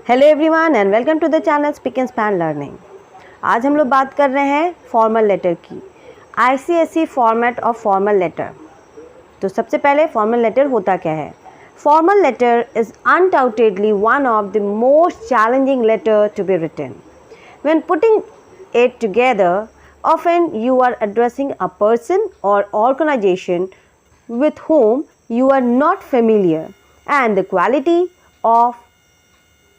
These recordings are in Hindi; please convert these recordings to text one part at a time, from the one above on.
Hello everyone and welcome to the channel speak and span learning. आज हम लोग बात कर रहे हैं फॉर्मल लेटर की, ICSE format of formal letter. तो सबसे पहले फॉर्मल लेटर होता क्या है? Formal letter is undoubtedly one of the most challenging letter to be written. When putting it together, often you are addressing a person or organization with whom you are not familiar, and the quality of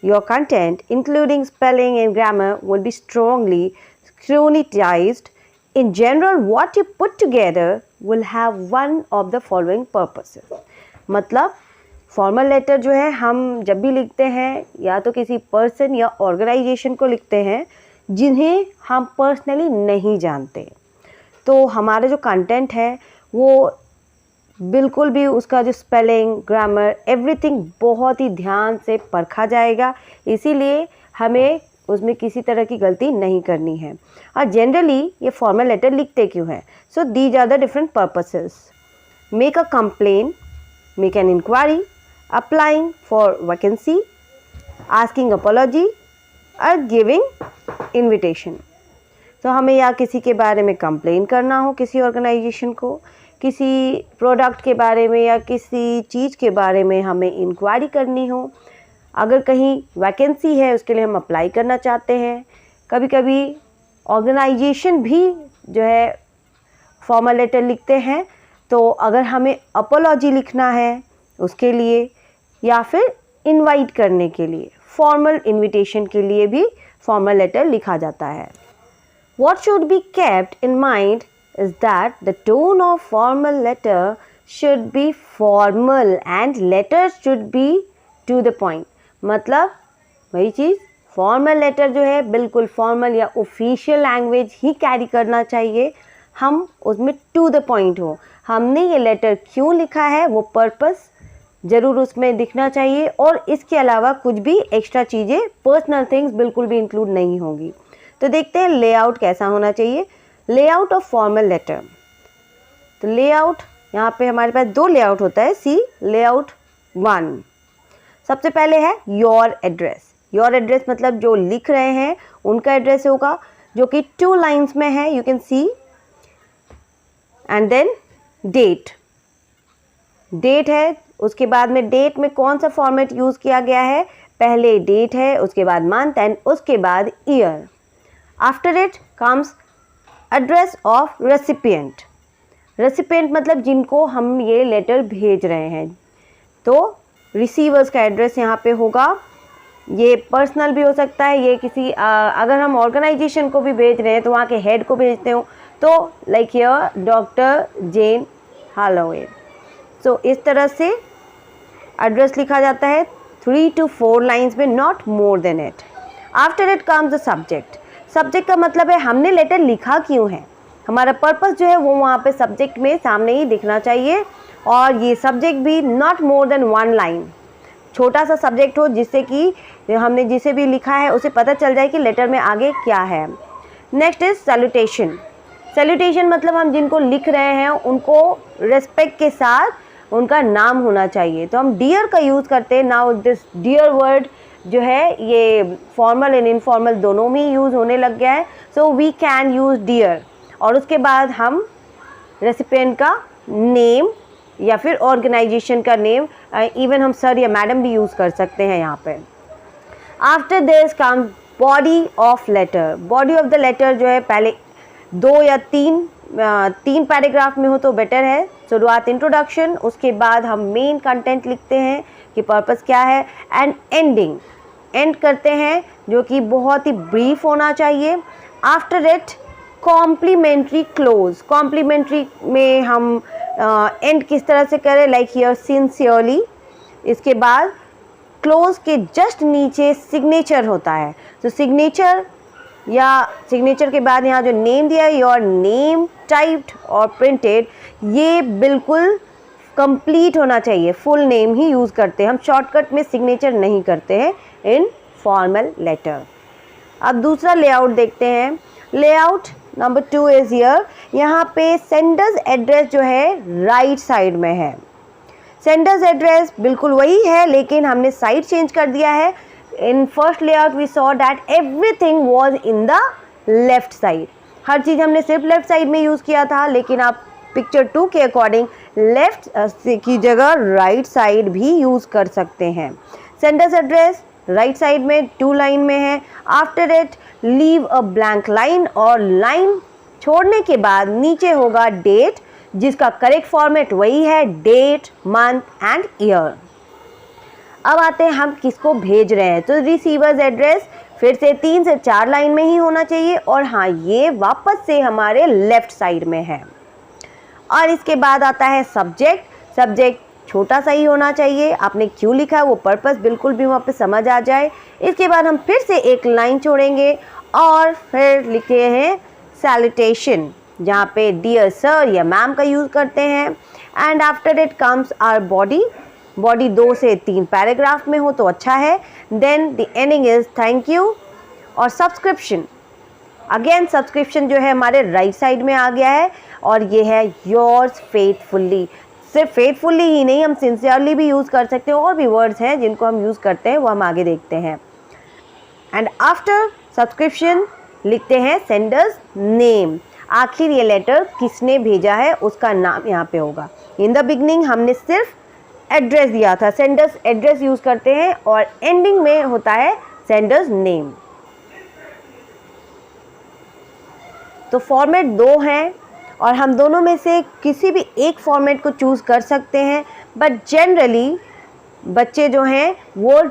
your content, including spelling and grammar, will be strongly scrutinized. In general, what you put together will have one of the following purposes. मतलब फॉर्मल लेटर जो है हम जब भी लिखते हैं या तो किसी पर्सन या ऑर्गेनाइजेशन को लिखते हैं जिन्हें हम पर्सनली नहीं जानते, तो हमारा जो कंटेंट है वो बिल्कुल भी उसका जो स्पेलिंग, ग्रामर, एवरीथिंग बहुत ही ध्यान से परखा जाएगा। इसीलिए हमें उसमें किसी तरह की गलती नहीं करनी है। और जनरली ये फॉर्मल लेटर लिखते क्यों है? So these are the different purposes: make a complain, make an inquiry, applying for vacancy, asking apology और गिविंग इन्विटेशन। तो हमें या किसी के बारे में कंप्लेन करना हो, किसी ऑर्गेनाइजेशन को, किसी प्रोडक्ट के बारे में या किसी चीज़ के बारे में हमें इंक्वायरी करनी हो, अगर कहीं वैकेंसी है उसके लिए हम अप्लाई करना चाहते हैं। कभी कभी ऑर्गेनाइजेशन भी जो है फॉर्मल लेटर लिखते हैं, तो अगर हमें अपॉलॉजी लिखना है उसके लिए या फिर इनवाइट करने के लिए, फॉर्मल इनविटेशन के लिए भी फॉर्मल लेटर लिखा जाता है। What should be kept in mind is that the tone of formal letter should be formal and letters should be to the point। मतलब वही चीज़, फॉर्मल लेटर जो है बिल्कुल फॉर्मल या ऑफिशियल लैंग्वेज ही कैरी करना चाहिए, हम उसमें टू द पॉइंट हो। हमने ये लेटर क्यों लिखा है वो पर्पस ज़रूर उसमें दिखना चाहिए, और इसके अलावा कुछ भी एक्स्ट्रा चीज़ें, पर्सनल थिंग्स बिल्कुल भी इंक्लूड नहीं होंगी। तो देखते हैं लेआउट कैसा होना चाहिए। Layout of formal letter. तो लेआउट यहाँ पे हमारे पास दो लेआउट होता है। See layout 1। सबसे पहले है योर एड्रेस। योर एड्रेस मतलब जो लिख रहे हैं उनका एड्रेस होगा, जो कि 2 लाइन्स में है, you can see. And then date. Date है, उसके बाद में डेट में कौन सा फॉर्मेट यूज़ किया गया है? पहले डेट है, उसके बाद मंथ एंड उसके बाद year. After it comes address of recipient. Recipient मतलब जिनको हम ये लेटर भेज रहे हैं, तो रिसीवर्स का एड्रेस यहाँ पे होगा। ये पर्सनल भी हो सकता है, ये किसी अगर हम ऑर्गेनाइजेशन को भी भेज रहे हैं तो वहाँ के हेड को भेजते हो, तो लाइक हियर डॉक्टर जेन हालोवे। तो इस तरह से एड्रेस लिखा जाता है 3 to 4 लाइन्स में, not more than it. After it comes the subject. Subject का मतलब है हमने लेटर लिखा क्यों है, हमारा पर्पस जो है वो वहाँ पे सब्जेक्ट में सामने ही दिखना चाहिए। और ये सब्जेक्ट भी नॉट मोर देन 1 लाइन, छोटा सा सब्जेक्ट हो जिससे कि हमने जिसे भी लिखा है उसे पता चल जाए कि लेटर में आगे क्या है। Next is salutation. सैल्यूटेशन मतलब हम जिनको लिख रहे हैं उनको रेस्पेक्ट के साथ उनका नाम होना चाहिए, तो हम डियर का यूज़ करते हैं। नाउ दिस डियर वर्ड जो है ये फॉर्मल एंड इनफॉर्मल दोनों में यूज़ होने लग गया है, so we can use dear. और उसके बाद हम रेसिपिएंट का नेम या फिर ऑर्गेनाइजेशन का नेम, इवन हम सर या मैडम भी यूज़ कर सकते हैं यहाँ पे। After this come body of letter. Body of the letter जो है पहले 2 या 3 पैराग्राफ में हो तो बेटर है। शुरुआत इंट्रोडक्शन, उसके बाद हम मेन कंटेंट लिखते हैं कि पर्पस क्या है, एंड एंडिंग, एंड करते हैं जो कि बहुत ही ब्रीफ होना चाहिए। After it complimentary close. Complimentary में हम एंड किस तरह से करें, लाइक हियर सिंसियरली। इसके बाद क्लोज के जस्ट नीचे सिग्नेचर होता है, तो सिग्नेचर या सिग्नेचर के बाद यहाँ जो नेम दिया है, योर नेम टाइप्ड और प्रिंटेड, ये बिल्कुल कंप्लीट होना चाहिए। फुल नेम ही यूज़ करते हैं हम, शॉर्टकट में सिग्नेचर नहीं करते हैं इन फॉर्मल लेटर। अब दूसरा लेआउट देखते हैं। Layout number 2 is here. यहाँ पे सेंडर्स एड्रेस जो है राइट साइड में है। सेंडर्स एड्रेस बिल्कुल वही है, लेकिन हमने साइड चेंज कर दिया है। In first layout we saw that everything was in the left side, हर चीज़ हमने सिर्फ लेफ्ट साइड में यूज़ किया था, लेकिन आप पिक्चर 2 के अकॉर्डिंग लेफ्ट की जगह राइट साइड भी यूज़ कर सकते हैं। सेंडर्स एड्रेस राइट साइड में 2 लाइन में है। After it leave a blank line, और लाइन छोड़ने के बाद नीचे होगा डेट, जिसका करेक्ट फॉर्मेट वही है डेट, मंथ एंड ईयर। अब आते हैं हम किसको भेज रहे हैं, तो रिसीवर्स एड्रेस फिर से 3 से 4 लाइन में ही होना चाहिए, और हाँ ये वापस से हमारे लेफ्ट साइड में है। और इसके बाद आता है सब्जेक्ट, सब्जेक्ट छोटा सा ही होना चाहिए, आपने क्यों लिखा है वो पर्पस बिल्कुल भी वहाँ पे समझ आ जाए। इसके बाद हम फिर से एक लाइन छोड़ेंगे और फिर लिखे हैं सैल्यूटेशन, जहाँ पे डियर सर या मैम का यूज़ करते हैं। And after it comes our body, body 2 से 3 पैराग्राफ में हो तो अच्छा है। Then the ending is thank you. और सब्सक्रिप्शन, अगेन सब्सक्रिप्शन जो है हमारे राइट साइड में आ गया है, और ये है योर्स फेथफुल्ली। सिर्फ फेथफुल्ली ही नहीं, हम सिंसियरली भी यूज़ कर सकते हैं, और भी वर्ड्स हैं जिनको हम यूज़ करते हैं वो हम आगे देखते हैं। एंड आफ्टर सब्सक्रिप्शन लिखते हैं सेंडर्स नेम, आखिर ये लेटर किसने भेजा है उसका नाम यहाँ पे होगा। इन द बिगनिंग हमने सिर्फ एड्रेस दिया था, सेंडर्स एड्रेस यूज़ करते हैं, और एंडिंग में होता है सेंडर्स नेम। तो फॉर्मेट 2 हैं, और हम दोनों में से किसी भी एक फॉर्मेट को चूज़ कर सकते हैं, बट जनरली बच्चे जो हैं वो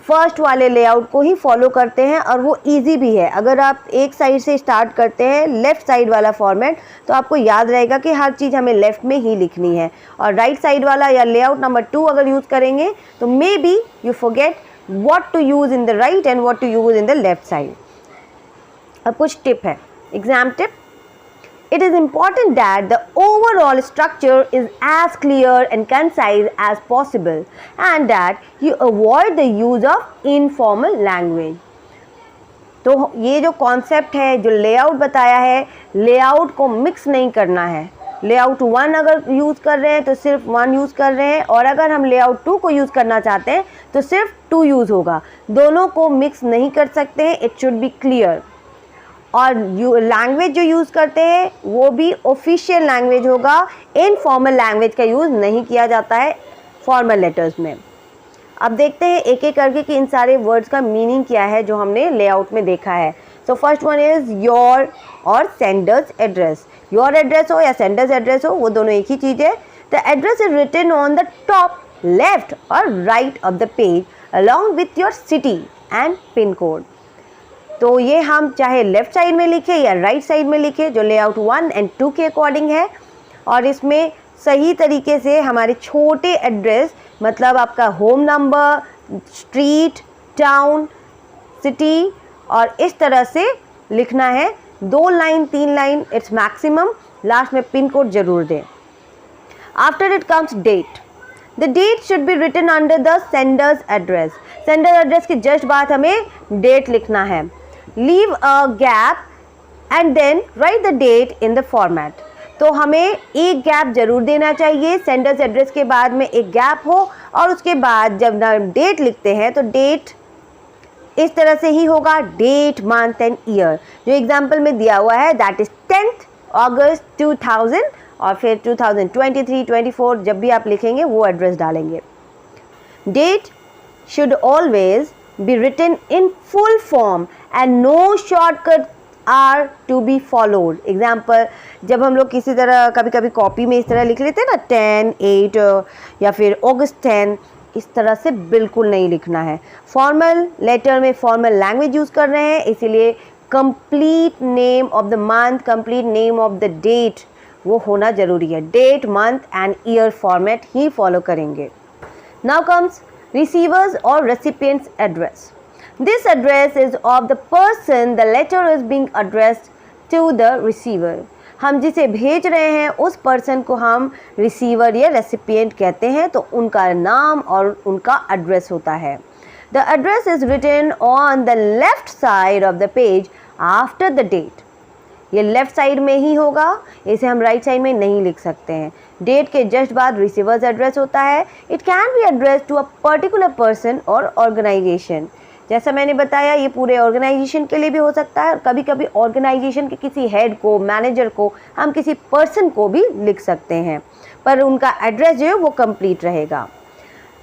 फर्स्ट वाले लेआउट को ही फॉलो करते हैं, और वो इजी भी है। अगर आप एक साइड से स्टार्ट करते हैं लेफ़्ट साइड वाला फॉर्मेट, तो आपको याद रहेगा कि हर चीज़ हमें लेफ़्ट में ही लिखनी है, और राइट साइड वाला या लेआउट नंबर 2 अगर यूज़ करेंगे तो may be you forget what to use in the right and what to use in the left side. अब कुछ टिप है, exam tip. It is important that the overall structure is as clear and concise as possible, and that you avoid the use of informal language. तो ये जो कॉन्सेप्ट है, जो लेआउट बताया है, लेआउट को मिक्स नहीं करना है। लेआउट 1 अगर यूज़ कर रहे हैं तो सिर्फ 1 यूज़ कर रहे हैं, और अगर हम लेआउट 2 को यूज़ करना चाहते हैं तो सिर्फ 2 यूज़ होगा। दोनों को मिक्स नहीं कर सकते हैं, इट शुड बी क्लियर। और लैंग्वेज जो यूज़ करते हैं वो भी ऑफिशियल लैंग्वेज होगा, इनफॉर्मल लैंग्वेज का यूज़ नहीं किया जाता है फॉर्मल लेटर्स में। अब देखते हैं एक एक करके कि इन सारे वर्ड्स का मीनिंग क्या है जो हमने लेआउट में देखा है। So first one is your और सेंडर्स एड्रेस। योर एड्रेस हो या सेंडर्स एड्रेस हो, वो दोनों एक ही चीज़ है। The address is written on the top left और right of the page along with your city and pin code. तो ये हम चाहे लेफ़्ट साइड में लिखे या राइट साइड में लिखे, जो लेआउट 1 और 2 के अकॉर्डिंग है, और इसमें सही तरीके से हमारे छोटे एड्रेस, मतलब आपका home number, street, town, city, और इस तरह से लिखना है। 2 line 3 line it's maximum, last में पिन कोड जरूर दें। After it comes date. The date should be written under the sender's address. Sender address के जस्ट बाद हमें डेट लिखना है। Leave a gap and then write the date in the format. तो हमें एक गैप जरूर देना चाहिए, सेंडर्स एड्रेस के बाद में एक गैप हो, और उसके बाद जब डेट लिखते हैं तो डेट इस तरह से ही होगा, डेट, मंथ एंड ईयर। जो एग्जाम्पल में दिया हुआ है दैट इज 10th अगस्त 2000, और फिर 2023, 24 जब भी आप लिखेंगे वो एड्रेस डालेंगे। Date should always be written in full form and no shortcut are to be followed. Example, जब हम लोग किसी तरह कभी कभी कॉपी में इस तरह लिख लेते हैं ना 10, 8 या फिर August 10, इस तरह से बिल्कुल नहीं लिखना है। फॉर्मल लेटर में फॉर्मल लैंग्वेज यूज़ कर रहे हैं, इसीलिए complete name of the month, complete name of the date वो होना ज़रूरी है। Date, month and year format ही फॉलो करेंगे। Now comes receivers or recipient's address. This address is of the person the letter is being addressed to the receiver. हम जिसे भेज रहे हैं उस पर्सन को हम रिसीवर या रेसिपिएंट कहते हैं, तो उनका नाम और उनका एड्रेस होता है। The address is written on the left side of the page after the date. ये लेफ़्ट साइड में ही होगा, इसे हम राइट साइड में नहीं लिख सकते हैं। डेट के जस्ट बाद रिसीवर्स एड्रेस होता है। It can be address to a particular person और ऑर्गेनाइजेशन। जैसा मैंने बताया ये पूरे ऑर्गेनाइजेशन के लिए भी हो सकता है और कभी कभी ऑर्गेनाइजेशन के किसी हेड को, मैनेजर को, हम किसी पर्सन को भी लिख सकते हैं, पर उनका एड्रेस जो है वो कंप्लीट रहेगा।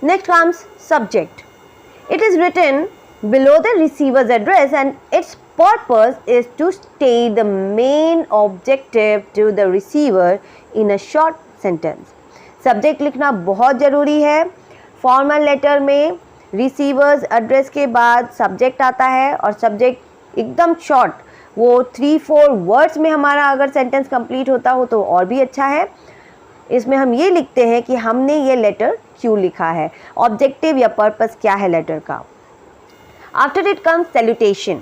Next comes subject. It is written below the receiver's address and its purpose is to state the main objective to the receiver in a short sentence। Subject लिखना बहुत ज़रूरी है। फॉर्मल लेटर में रिसीवर्स एड्रेस के बाद सब्जेक्ट आता है और सब्जेक्ट एकदम शॉर्ट, वो 3-4 वर्ड्स में हमारा अगर सेंटेंस कंप्लीट होता हो तो और भी अच्छा है। इसमें हम ये लिखते हैं कि हमने ये लेटर क्यों लिखा है, ऑब्जेक्टिव या पर्पस क्या है लेटर का। After it comes salutation.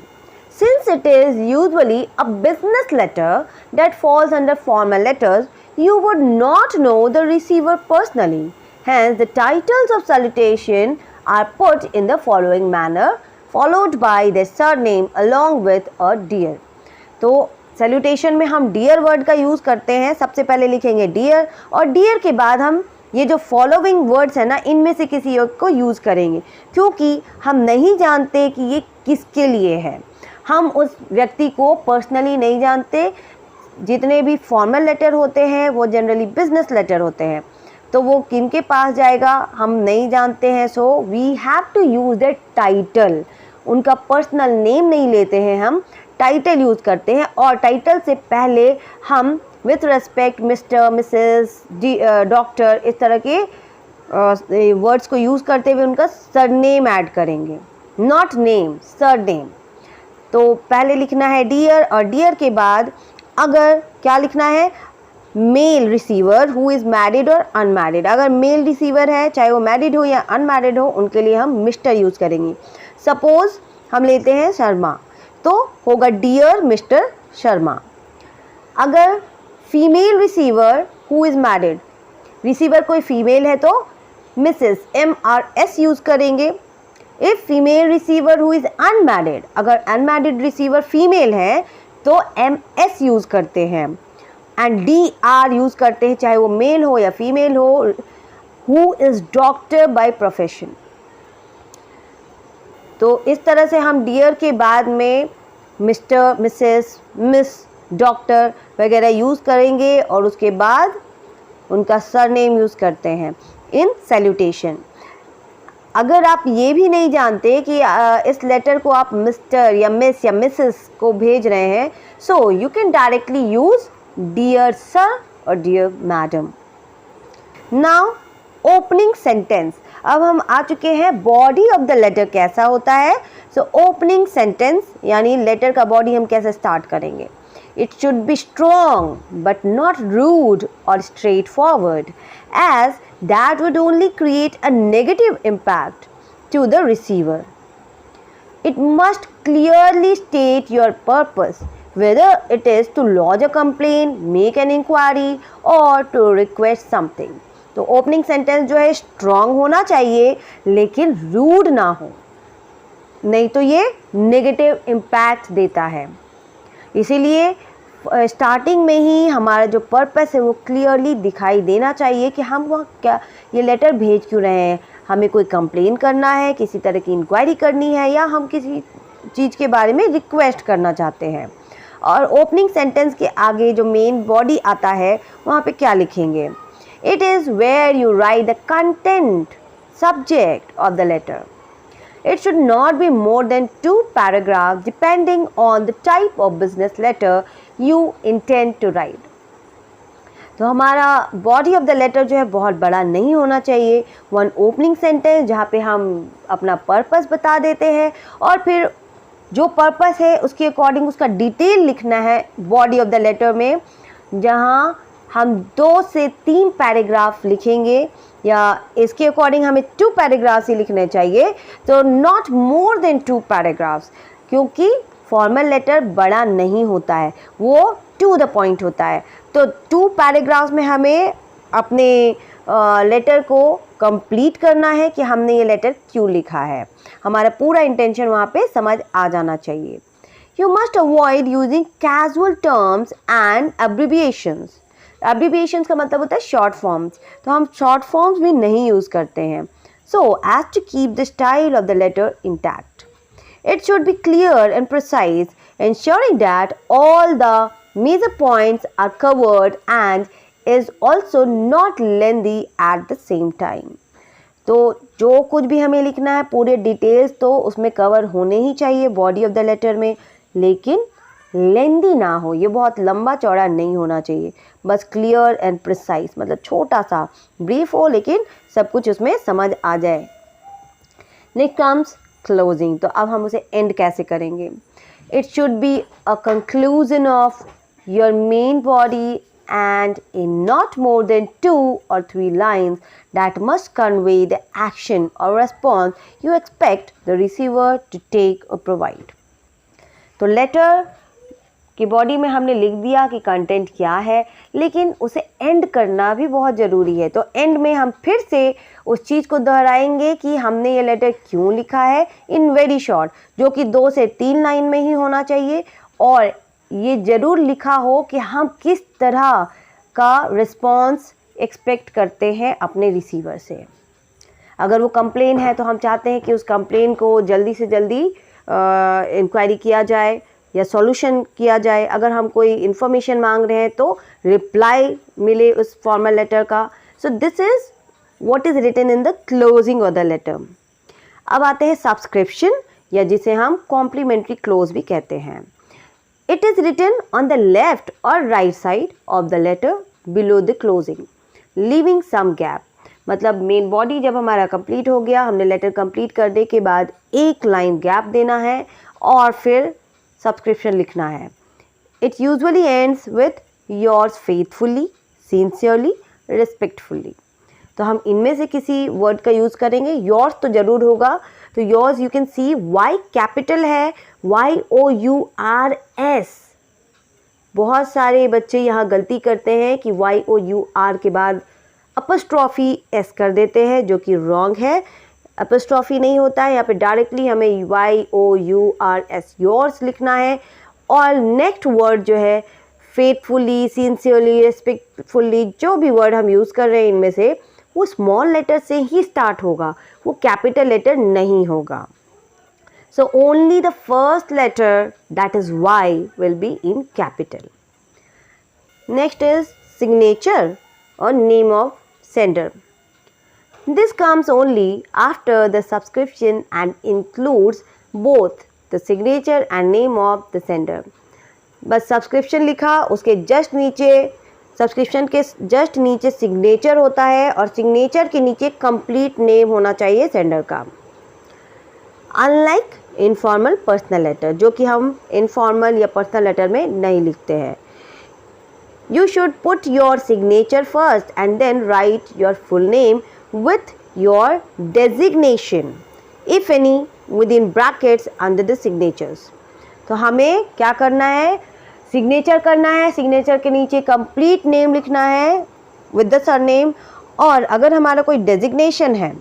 Since it is usually a business letter that falls under formal letters, you would not know the receiver personally. Hence, the titles of salutation are put in the following manner, followed by their surname along with a dear. तो salutation में हम dear word का यूज़ करते हैं। सबसे पहले लिखेंगे dear और dear के बाद हम ये जो फॉलोइंग वर्ड्स है ना, इनमें से किसी एक को यूज़ करेंगे, क्योंकि हम नहीं जानते कि ये किसके लिए है। हम उस व्यक्ति को पर्सनली नहीं जानते। जितने भी फॉर्मल लेटर होते हैं वो जनरली बिजनेस लेटर होते हैं, तो वो किन के पास जाएगा हम नहीं जानते हैं। So we have to use the title. उनका पर्सनल नेम नहीं लेते हैं, हम टाइटल यूज़ करते हैं और टाइटल से पहले हम with respect mister, Mrs, doctor, इस तरह के वर्ड्स को यूज़ करते हुए उनका सरनेम ऐड करेंगे, नॉट नेम, सरनेम। तो पहले लिखना है डियर और डियर के बाद अगर क्या लिखना है, male receiver who is married और अनमैरिड। अगर मेल रिसीवर है, चाहे वो मैरिड हो या अनमैरिड हो, उनके लिए हम मिस्टर यूज़ करेंगे। सपोज़ हम लेते हैं शर्मा, तो होगा डियर मिस्टर शर्मा। अगर female receiver who is married, receiver कोई फीमेल है तो मिसेस, MRS यूज़ करेंगे। If female receiver who is unmarried, अगर अनमैरिड रिसीवर फीमेल है तो MS यूज़ करते हैं एंड DR यूज़ करते हैं, चाहे वो मेल हो या फीमेल हो। Who is doctor by profession. तो इस तरह से हम डियर के बाद में मिस्टर, मिसेस, मिस, डॉक्टर वगैरह यूज़ करेंगे और उसके बाद उनका सरनेम यूज़ करते हैं इन सैल्यूटेशन। अगर आप ये भी नहीं जानते कि इस लेटर को आप मिस्टर या मिस या मिसेस को भेज रहे हैं, so you can directly use dear sir और dear madam. Now opening sentence. अब हम आ चुके हैं बॉडी ऑफ द लेटर कैसा होता है। सो ओपनिंग सेंटेंस यानी लेटर का बॉडी हम कैसे स्टार्ट करेंगे। It should be strong but not rude or straightforward, as that would only create a negative impact to the receiver. It must clearly state your purpose, whether it is to lodge a complaint, make an inquiry or to request something. तो ओपनिंग सेंटेंस जो है स्ट्रॉन्ग होना चाहिए लेकिन रूड ना हो, नहीं तो ये नेगेटिव इम्पैक्ट देता है। इसीलिए स्टार्टिंग में ही हमारा जो पर्पस है वो क्लियरली दिखाई देना चाहिए कि हम वहाँ क्या ये लेटर भेज क्यों रहे हैं। हमें कोई कंप्लेन करना है, किसी तरह की इंक्वायरी करनी है या हम किसी चीज़ के बारे में रिक्वेस्ट करना चाहते हैं। और ओपनिंग सेंटेंस के आगे जो मेन बॉडी आता है वहाँ पे क्या लिखेंगे। It is where you write the content subject of the letter. It should not be more than 2 paragraphs depending on the type of business letter you intend to write. तो हमारा बॉडी ऑफ द लेटर जो है बहुत बड़ा नहीं होना चाहिए। वन ओपनिंग सेंटेंस जहाँ पे हम अपना पर्पस बता देते हैं और फिर जो पर्पस है उसके अकॉर्डिंग उसका डिटेल लिखना है बॉडी ऑफ द लेटर में, जहाँ हम 2 से 3 पैराग्राफ लिखेंगे या इसके अकॉर्डिंग हमें 2 पैराग्राफ्स ही लिखने चाहिए, तो नॉट मोर देन 2 पैराग्राफ्स, क्योंकि फॉर्मल लेटर बड़ा नहीं होता है, वो टू द पॉइंट होता है। तो 2 पैराग्राफ्स में हमें अपने लेटर को कंप्लीट करना है कि हमने ये लेटर क्यों लिखा है। हमारा पूरा इंटेंशन वहाँ पे समझ आ जाना चाहिए। You must avoid using casual terms and abbreviations. Abbreviations का मतलब होता है शॉर्ट फॉर्म्स, तो हम शॉर्ट फॉर्म्स भी नहीं यूज़ करते हैं। So as to keep the style of the letter intact. It should be clear and precise, ensuring that all the major points are covered and is also not lengthy at the same time. तो जो कुछ भी हमें लिखना है पूरे डिटेल्स तो उसमें कवर होने ही चाहिए बॉडी ऑफ द लेटर में, लेकिन लेंदी ना हो, ये बहुत लंबा चौड़ा नहीं होना चाहिए, बस क्लियर एंड प्रिसाइज, मतलब छोटा सा ब्रीफ हो लेकिन सब कुछ उसमें समझ आ जाए. Next comes closing. तो अब हम उसे एंड कैसे करेंगे. It should be a conclusion of your main body and in not more than 2 or 3 lines that must convey the action or response you expect the receiver to take or provide. तो लेटर की बॉडी में हमने लिख दिया कि कंटेंट क्या है, लेकिन उसे एंड करना भी बहुत ज़रूरी है. तो एंड में हम फिर से उस चीज़ को दोहराएंगे कि हमने ये लेटर क्यों लिखा है इन वेरी शॉर्ट, जो कि 2 से 3 लाइन में ही होना चाहिए, और ये ज़रूर लिखा हो कि हम किस तरह का रिस्पॉन्स एक्सपेक्ट करते हैं अपने रिसीवर से. अगर वो कंप्लेन है तो हम चाहते हैं कि उस कंप्लेन को जल्दी से जल्दी इंक्वायरी किया जाए या सॉल्यूशन किया जाए. अगर हम कोई इन्फॉर्मेशन मांग रहे हैं तो रिप्लाई मिले उस फॉर्मल लेटर का. So this is what is written in the closing of the letter. अब आते हैं सब्सक्रिप्शन, या जिसे हम कॉम्प्लीमेंट्री क्लोज भी कहते हैं. It is written on the left or right side of the letter below the closing, leaving some gap. मतलब मेन बॉडी जब हमारा कंप्लीट हो गया, हमने लेटर कंप्लीट करने के बाद एक लाइन गैप देना है और फिर सब्सक्रिप्शन लिखना है. It usually ends with yours faithfully, sincerely, respectfully. तो हम इनमें से किसी वर्ड का यूज़ करेंगे. योर्स तो ज़रूर होगा, तो yours you can see Y capital है, YOURS. बहुत सारे बच्चे यहाँ गलती करते हैं कि YOUR के बाद अपस्ट्रॉफी S कर देते हैं, जो कि रॉन्ग है. अपस्ट्रॉफी नहीं होता है, यहाँ पे डायरेक्टली हमें YOURS योर्स लिखना है. और नेक्स्ट वर्ड जो है फेथफुली, सिंसियरली, रेस्पेक्टफुली, जो भी वर्ड हम यूज़ कर रहे हैं इनमें से वो स्मॉल लेटर से ही स्टार्ट होगा, वो कैपिटल लेटर नहीं होगा. So only the first letter, that is Y, will be in capital. Next is signature or name of sender. This comes only after the subscription and includes both the signature and name of the sender. बस सब्सक्रिप्शन लिखा, उसके जस्ट नीचे सब्सक्रिप्शन के जस्ट नीचे सिग्नेचर होता है और सिग्नेचर के नीचे कंप्लीट नेम होना चाहिए सेंडर का. अनलाइक इनफॉर्मल पर्सनल लेटर, जो कि हम इनफॉर्मल या पर्सनल लेटर में नहीं लिखते हैं. You should put your signature first and then write your full name with your designation if any with in brackets under the signatures. तो हमें क्या करना है, सिग्नेचर करना है, सिग्नेचर के नीचे कंप्लीट नेम लिखना है विद द सरनेम, और अगर हमारा कोई डेजिग्नेशन है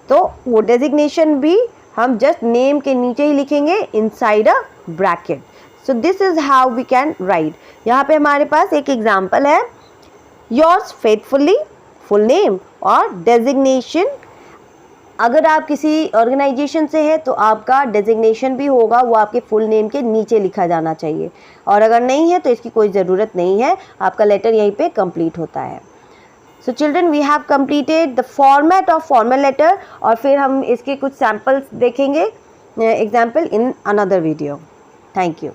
तो वो डेजिग्नेशन भी हम जस्ट नेम के नीचे ही लिखेंगे inside a bracket. So this is how we can write. यहाँ पे हमारे पास एक एग्जांपल है, योर्स फेथफुली, फुल नेम और डेजिग्नेशन. अगर आप किसी ऑर्गेनाइजेशन से है तो आपका डेजिग्नेशन भी होगा, वो आपके फुल नेम के नीचे लिखा जाना चाहिए, और अगर नहीं है तो इसकी कोई ज़रूरत नहीं है, आपका लेटर यहीं पे कंप्लीट होता है. So children, we have completed the format of formal letter, और फिर हम इसके कुछ सैम्पल्स देखेंगे example in another video. Thank you.